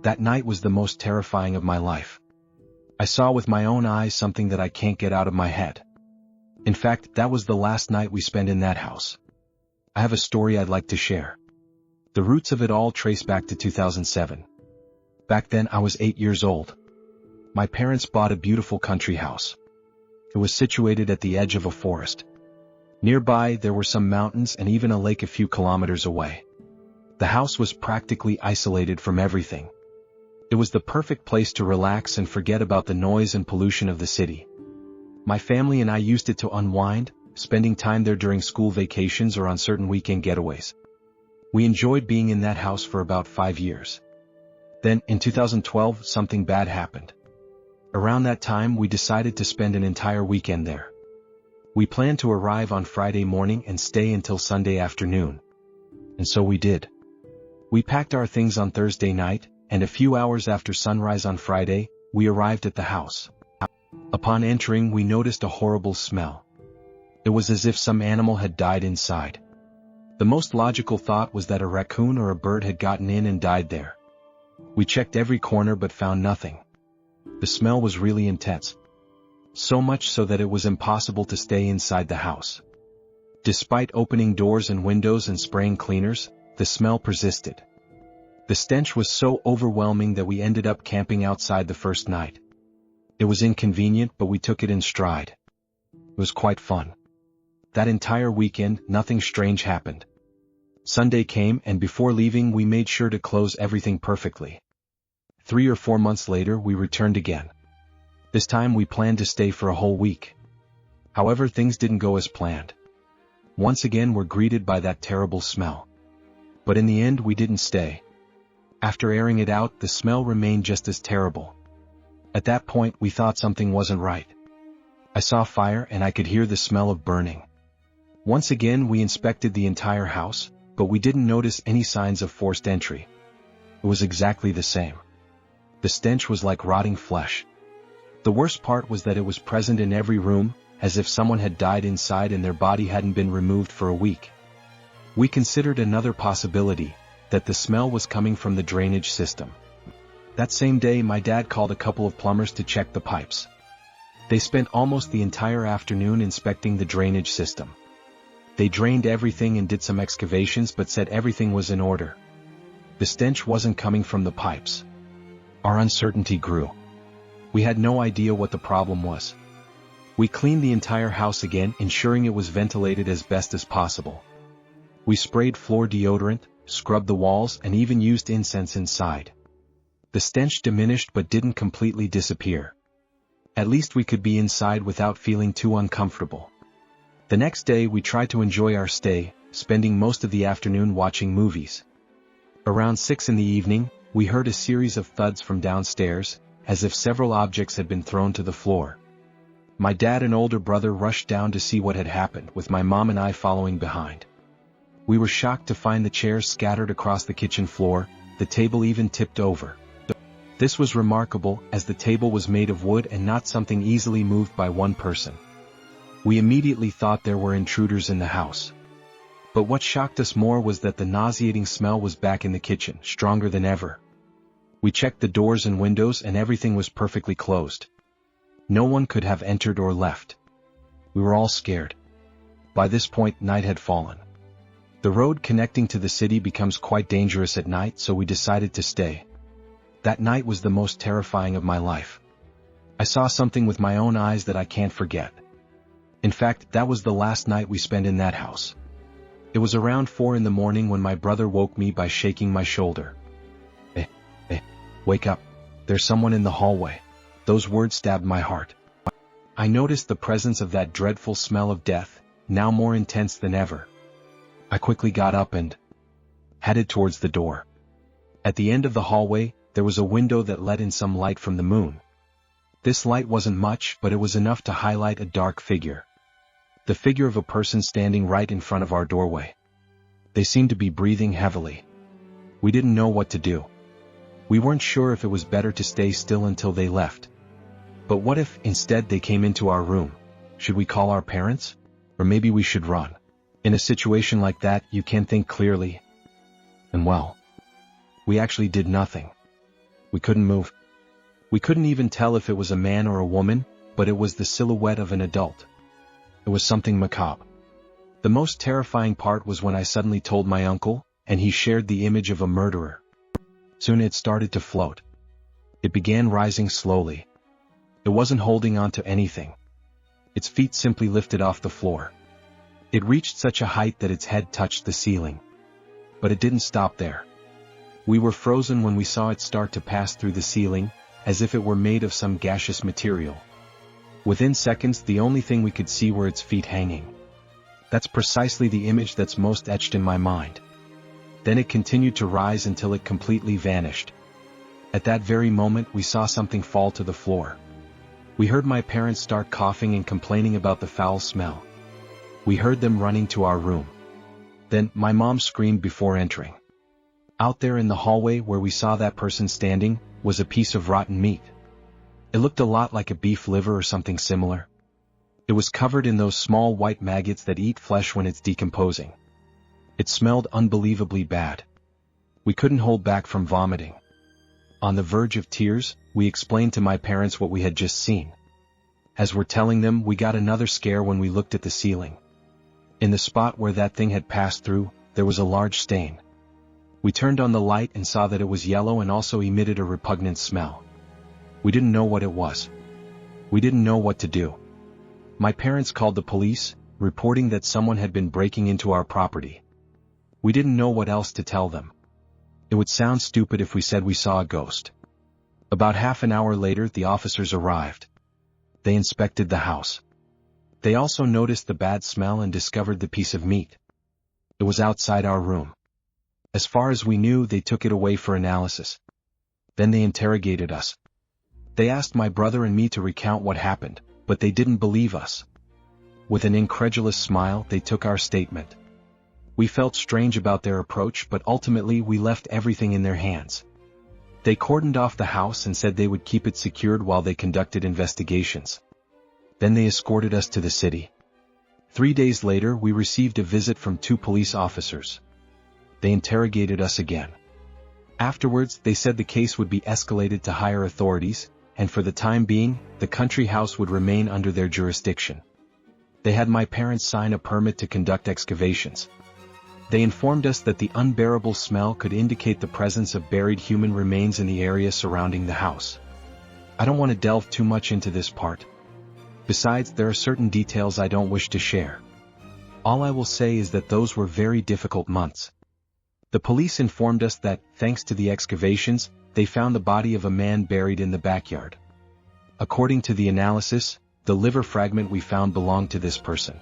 That night was the most terrifying of my life. I saw with my own eyes something that I can't get out of my head. In fact, that was the last night we spent in that house. I have a story I'd like to share. The roots of it all trace back to 2007. Back then I was 8 years old. My parents bought a beautiful country house. It was situated at the edge of a forest. Nearby there were some mountains and even a lake a few kilometers away. The house was practically isolated from everything. It was the perfect place to relax and forget about the noise and pollution of the city. My family and I used it to unwind, spending time there during school vacations or on certain weekend getaways. We enjoyed being in that house for about 5 years. Then, in 2012, something bad happened. Around that time, we decided to spend an entire weekend there. We planned to arrive on Friday morning and stay until Sunday afternoon. And so we did. We packed our things on Thursday night, and a few hours after sunrise on Friday, we arrived at the house. Upon entering, we noticed a horrible smell. It was as if some animal had died inside. The most logical thought was that a raccoon or a bird had gotten in and died there. We checked every corner but found nothing. The smell was really intense. So much so that it was impossible to stay inside the house. Despite opening doors and windows and spraying cleaners, the smell persisted. The stench was so overwhelming that we ended up camping outside the first night. It was inconvenient, but we took it in stride. It was quite fun. That entire weekend, nothing strange happened. Sunday came, and before leaving we made sure to close everything perfectly. 3 or 4 months later we returned again. This time we planned to stay for a whole week. However, things didn't go as planned. Once again we're greeted by that terrible smell. But in the end we didn't stay. After airing it out, the smell remained just as terrible. At that point we thought something wasn't right. I saw fire and I could hear the smell of burning. Once again we inspected the entire house, but we didn't notice any signs of forced entry. It was exactly the same. The stench was like rotting flesh. The worst part was that it was present in every room, as if someone had died inside and their body hadn't been removed for a week. We considered another possibility, that the smell was coming from the drainage system. That same day my dad called a couple of plumbers to check the pipes. They spent almost the entire afternoon inspecting the drainage system. They drained everything and did some excavations but said everything was in order. The stench wasn't coming from the pipes. Our uncertainty grew. We had no idea what the problem was. We cleaned the entire house again, ensuring it was ventilated as best as possible. We sprayed floor deodorant, scrubbed the walls, and even used incense inside. The stench diminished but didn't completely disappear. At least we could be inside without feeling too uncomfortable. The next day we tried to enjoy our stay, spending most of the afternoon watching movies. Around 6 in the evening, we heard a series of thuds from downstairs, as if several objects had been thrown to the floor. My dad and older brother rushed down to see what had happened, with my mom and I following behind. We were shocked to find the chairs scattered across the kitchen floor, the table even tipped over. This was remarkable, as the table was made of wood and not something easily moved by one person. We immediately thought there were intruders in the house. But what shocked us more was that the nauseating smell was back in the kitchen, stronger than ever. We checked the doors and windows and everything was perfectly closed. No one could have entered or left. We were all scared. By this point, night had fallen. The road connecting to the city becomes quite dangerous at night, so we decided to stay. That night was the most terrifying of my life. I saw something with my own eyes that I can't forget. In fact, that was the last night we spent in that house. It was around 4 in the morning when my brother woke me by shaking my shoulder. Hey, wake up. There's someone in the hallway. Those words stabbed my heart. I noticed the presence of that dreadful smell of death, now more intense than ever. I quickly got up and headed towards the door. At the end of the hallway, there was a window that let in some light from the moon. This light wasn't much, but it was enough to highlight a dark figure. The figure of a person standing right in front of our doorway. They seemed to be breathing heavily. We didn't know what to do. We weren't sure if it was better to stay still until they left. But what if, instead, they came into our room? Should we call our parents? Or maybe we should run? In a situation like that, you can't think clearly. And well, we actually did nothing. We couldn't move. We couldn't even tell if it was a man or a woman, but it was the silhouette of an adult. It was something macabre. The most terrifying part was when I suddenly told my uncle, and he shared the image of a murderer. Soon it started to float. It began rising slowly. It wasn't holding on to anything. Its feet simply lifted off the floor. It reached such a height that its head touched the ceiling. But it didn't stop there. We were frozen when we saw it start to pass through the ceiling, as if it were made of some gaseous material. Within seconds, the only thing we could see were its feet hanging. That's precisely the image that's most etched in my mind. Then it continued to rise until it completely vanished. At that very moment, we saw something fall to the floor. We heard my parents start coughing and complaining about the foul smell. We heard them running to our room. Then, my mom screamed before entering. Out there in the hallway where we saw that person standing, was a piece of rotten meat. It looked a lot like a beef liver or something similar. It was covered in those small white maggots that eat flesh when it's decomposing. It smelled unbelievably bad. We couldn't hold back from vomiting. On the verge of tears, we explained to my parents what we had just seen. As we're telling them, we got another scare when we looked at the ceiling. In the spot where that thing had passed through, there was a large stain. We turned on the light and saw that it was yellow and also emitted a repugnant smell. We didn't know what it was. We didn't know what to do. My parents called the police, reporting that someone had been breaking into our property. We didn't know what else to tell them. It would sound stupid if we said we saw a ghost. About half an hour later, the officers arrived. They inspected the house. They also noticed the bad smell and discovered the piece of meat. It was outside our room. As far as we knew, they took it away for analysis. Then they interrogated us. They asked my brother and me to recount what happened, but they didn't believe us. With an incredulous smile, they took our statement. We felt strange about their approach, but ultimately we left everything in their hands. They cordoned off the house and said they would keep it secured while they conducted investigations. Then they escorted us to the city. 3 days later, we received a visit from 2 police officers. They interrogated us again. Afterwards, they said the case would be escalated to higher authorities, and for the time being, the country house would remain under their jurisdiction. They had my parents sign a permit to conduct excavations. They informed us that the unbearable smell could indicate the presence of buried human remains in the area surrounding the house. I don't want to delve too much into this part. Besides, there are certain details I don't wish to share. All I will say is that those were very difficult months. The police informed us that, thanks to the excavations, they found the body of a man buried in the backyard. According to the analysis, the liver fragment we found belonged to this person.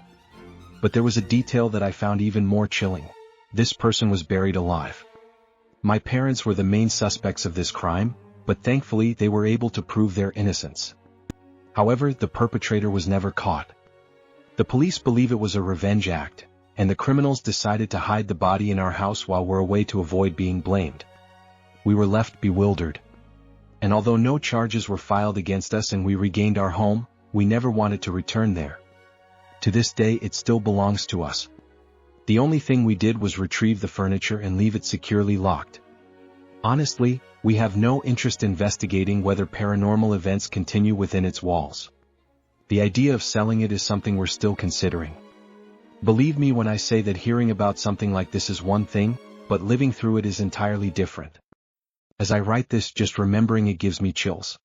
But there was a detail that I found even more chilling. This person was buried alive. My parents were the main suspects of this crime, but thankfully they were able to prove their innocence. However, the perpetrator was never caught. The police believe it was a revenge act, and the criminals decided to hide the body in our house while we're away to avoid being blamed. We were left bewildered. And although no charges were filed against us and we regained our home, we never wanted to return there. To this day, it still belongs to us. The only thing we did was retrieve the furniture and leave it securely locked. Honestly, we have no interest investigating whether paranormal events continue within its walls. The idea of selling it is something we're still considering. Believe me when I say that hearing about something like this is one thing, but living through it is entirely different. As I write this, just remembering it gives me chills.